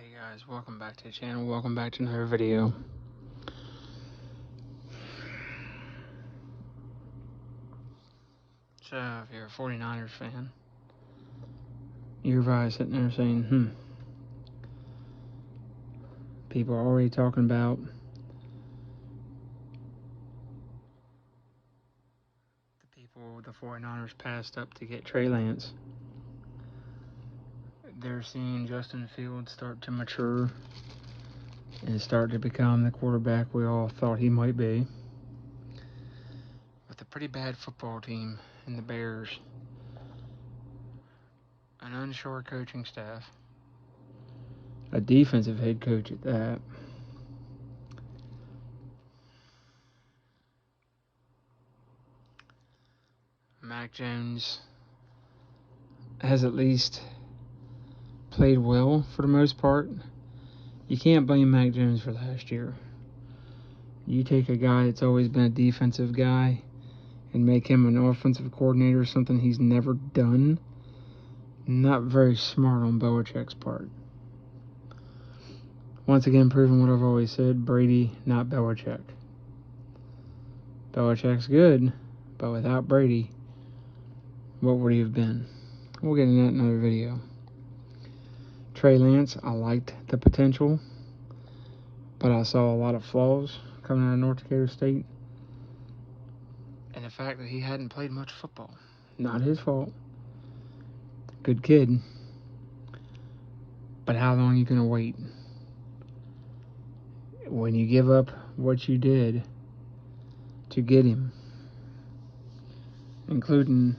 Hey guys, welcome back to the channel, welcome back to another video. So, if you're a 49ers fan, you're probably sitting there saying, people are already talking about the people the 49ers passed up to get Trey Lance. They're seeing Justin Fields start to mature and start to become the quarterback we all thought he might be. With a pretty bad football team in the Bears, an unsure coaching staff, a defensive head coach at that. Mac Jones has at least played well for the most part. You can't blame Mac Jones for last year. You take a guy that's always been a defensive guy and make him an offensive coordinator, something he's never done. Not very smart on Belichick's part. Once again, proving what I've always said, Brady, not Belichick. Belichick's good, but without Brady, what would he have been? We'll get into that in another video. Trey Lance, I liked the potential, but I saw a lot of flaws coming out of North Dakota State. And the fact that he hadn't played much football. Not his fault. Good kid. But how long are you going to wait? When you give up what you did to get him, including,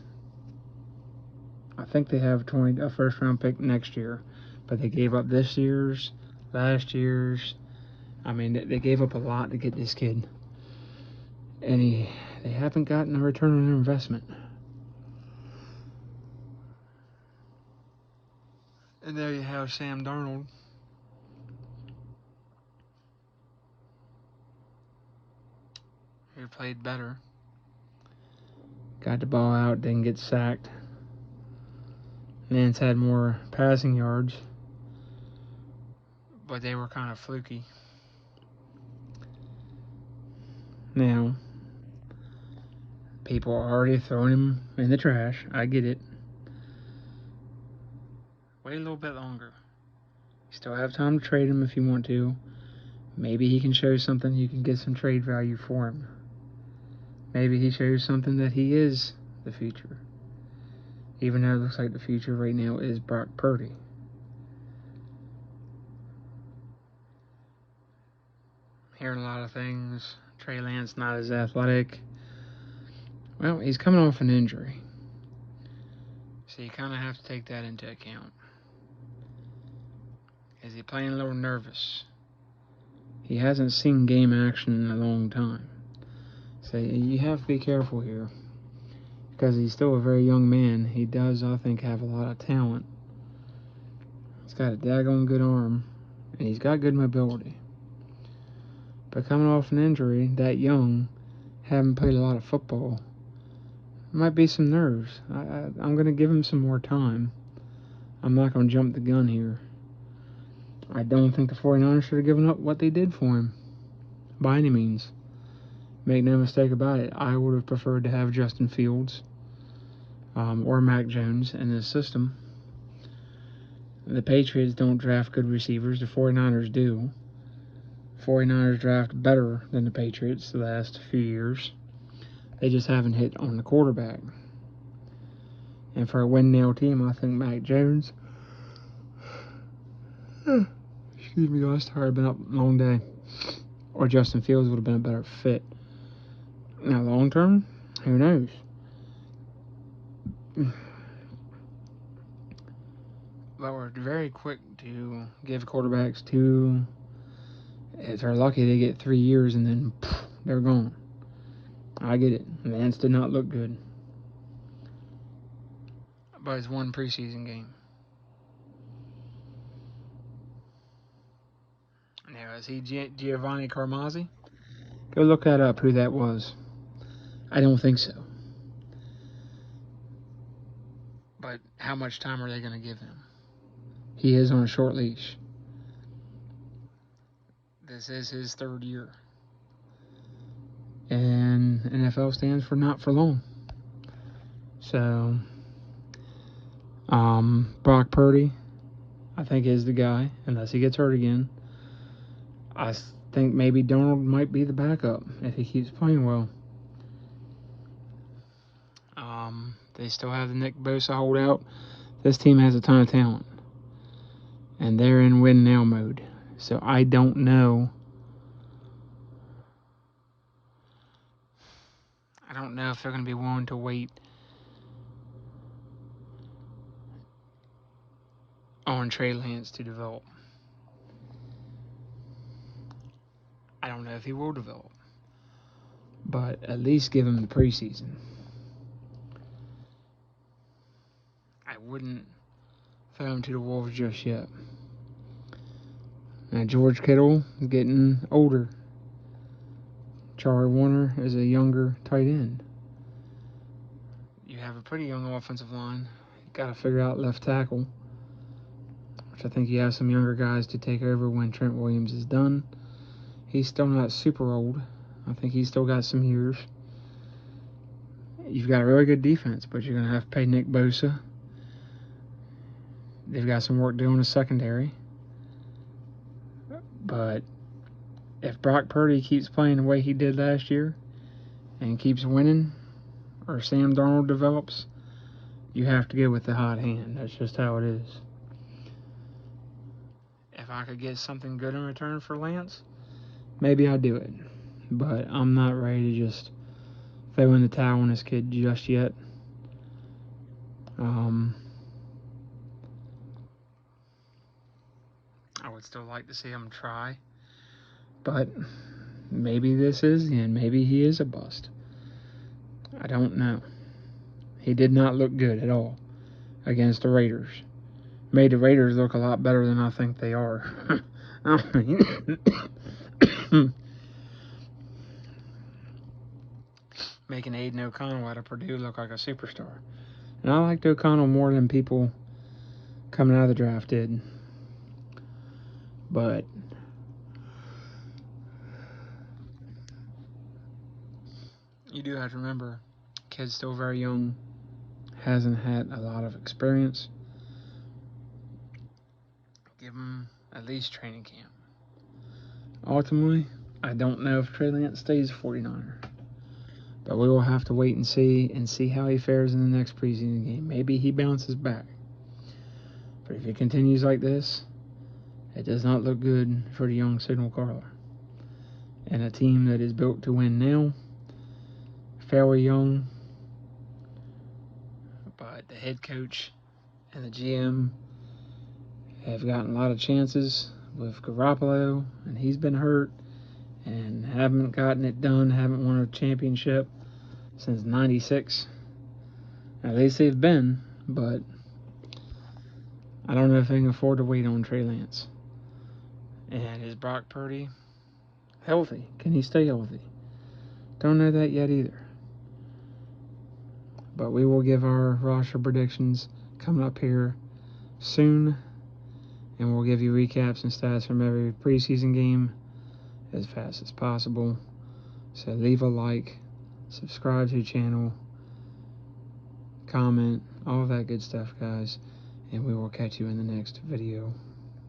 I think they have a first round pick next year, but they gave up this year's, last year's. I mean, they gave up a lot to get this kid. And they haven't gotten a return on their investment. And there you have Sam Darnold. Who played better. Got the ball out, didn't get sacked. Nance had more passing yards, but they were kind of fluky. Now, people are already throwing him in the trash. I get it. Wait a little bit longer. You still have time to trade him if you want to. Maybe he can show something, you can get some trade value for him. Maybe he shows something that he is the future. Even though it looks like the future right now is Brock Purdy. Hearing a lot of things. Trey Lance not as athletic. Well, he's coming off an injury. So you kind of have to take that into account. Is he playing a little nervous? He hasn't seen game action in a long time. So you have to be careful here. Because he's still a very young man. He does, I think, have a lot of talent. He's got a daggone good arm. And he's got good mobility. But coming off an injury, that young, haven't played a lot of football, might be some nerves. I'm going to give him some more time. I'm not going to jump the gun here. I don't think the 49ers should have given up what they did for him. By any means. Make no mistake about it. I would have preferred to have Justin Fields or Mac Jones in this system. The Patriots don't draft good receivers. The 49ers do. 49ers draft better than the Patriots the last few years. They just haven't hit on the quarterback. And for a win-now team, I think Mac Jones... excuse me, guys. Sorry, I've been up a long day. Or Justin Fields would have been a better fit. Now, long term, who knows? But we're very quick to give quarterbacks if they're lucky, they get 3 years and then they're gone. I get it. Lance did not look good. But it's one preseason game. Now, is he Giovanni Carmazzi? Go look that up, who that was. I don't think so. But how much time are they going to give him? He is on a short leash. this is his 3rd year. And NFL stands for not for long. So, Brock Purdy, I think, is the guy, unless he gets hurt again. I think maybe Donald might be the backup if he keeps playing well. They still have the Nick Bosa holdout. This team has a ton of talent, and they're in win now mode. So I don't know. I don't know if they're going to be willing to wait on Trey Lance to develop. I don't know if he will develop, but at least give him the preseason. I wouldn't throw him to the Wolves just yet. Now, George Kittle is getting older. Charlie Warner is a younger tight end. You have a pretty young offensive line. You got to figure out left tackle, which I think you have some younger guys to take over when Trent Williams is done. He's still not super old. I think he's still got some years. You've got a really good defense, but you're going to have to pay Nick Bosa. They've got some work to do in the secondary. But if Brock Purdy keeps playing the way he did last year and keeps winning, or Sam Darnold develops, you have to go with the hot hand. That's just how it is. If I could get something good in return for Lance, maybe I'd do it. But I'm not ready to just throw in the towel on this kid just yet. I would still like to see him try. But maybe this is the end. Maybe he is a bust. I don't know. He did not look good at all against the Raiders. Made the Raiders look a lot better than I think they are. Making Aiden O'Connell out of Purdue look like a superstar. And I liked O'Connell more than people coming out of the draft did. But you do have to remember, kid's still very young, hasn't had a lot of experience. Give him at least training camp. Ultimately, I don't know if Trey Lance stays a 49er. But we will have to wait and see how he fares in the next preseason game. Maybe he bounces back. But if he continues like this, it does not look good for the young signal caller. And a team that is built to win now, fairly young, but the head coach and the GM have gotten a lot of chances with Garoppolo, and he's been hurt and haven't gotten it done, haven't won a championship since '96. At least they've been, but I don't know if they can afford to wait on Trey Lance. And is Brock Purdy healthy? Can he stay healthy? Don't know that yet either. But we will give our roster predictions coming up here soon. And we'll give you recaps and stats from every preseason game as fast as possible. So leave a like, subscribe to the channel, comment, all that good stuff, guys. And we will catch you in the next video.